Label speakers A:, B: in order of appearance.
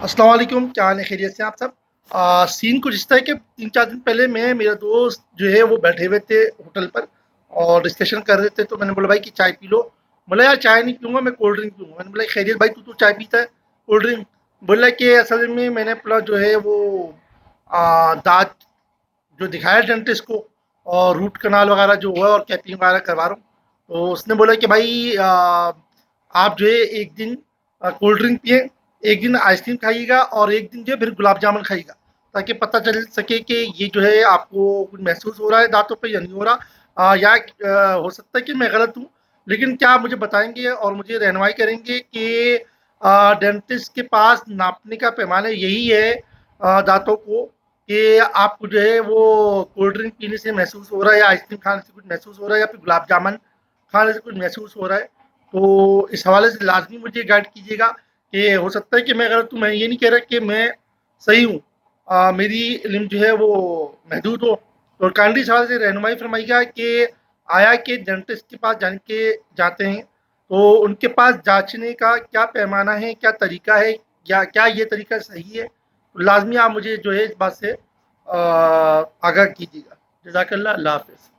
A: अस्सलाम वालेकुम, क्या हाल है? खैरियत से हैं आप सब? सीन कुछ इस तरह है कि 3-4 दिन पहले मैं मेरा दोस्त जो है वो बैठे हुए थे होटल पर और डिस्कशन कर रहे थे, तो मैंने बोला भाई कि चाय पी लो। बोला यार चाय नहीं पीऊँगा, मैं कोल्ड ड्रिंक पीऊँगा। मैंने बोला खैरियत भाई, तू तो चाय पीता है, कोल्ड ड्रिंक? बोला कि असल में मैंने अपना जो है वो दाँत जो दिखाया डेंटिस्ट को और रूट कनाल वगैरह जो हुआ और कैपिंग वगैरह करवा रहा हूँ। तो उसने बोला कि भाई आप जो है एक दिन कोल्ड ड्रिंक पिए, एक दिन आइसक्रीम खाइएगा और एक दिन जो है फिर गुलाब जामुन खाइएगा, ताकि पता चल सके कि ये जो है आपको कुछ महसूस हो रहा है दांतों पे या नहीं हो रहा। या हो सकता है कि मैं गलत हूँ, लेकिन क्या आप मुझे बताएंगे और मुझे रहनुमाई करेंगे कि डेंटिस्ट के पास नापने का पैमाना यही है दांतों को, कि आपको जो है वो कोल्ड ड्रिंक पीने से महसूस हो रहा है या आइसक्रीम खाने से कुछ महसूस हो रहा है या फिर गुलाब जामुन खाने से कुछ महसूस हो रहा है? तो इस हवाले से लाज़मी मुझे गाइड कीजिएगा कि हो सकता है कि मैं गलत हूँ, मैं ये नहीं कह रहा कि मैं सही हूँ। मेरी इल्म जो है वो महदूद हो, तो काइंडली इस हवाले से रहनुमाई फरमाइएगा कि आया कि डेंटिस्ट के पास जाते हैं, तो उनके पास जाँचने का क्या पैमाना है, क्या तरीका है, या क्या ये तरीका सही है? लाज़मी आप मुझे जो है इस बात से आगाह कीजिएगा। जज़ाकल्लाह, अल्लाह हाफ़िज़।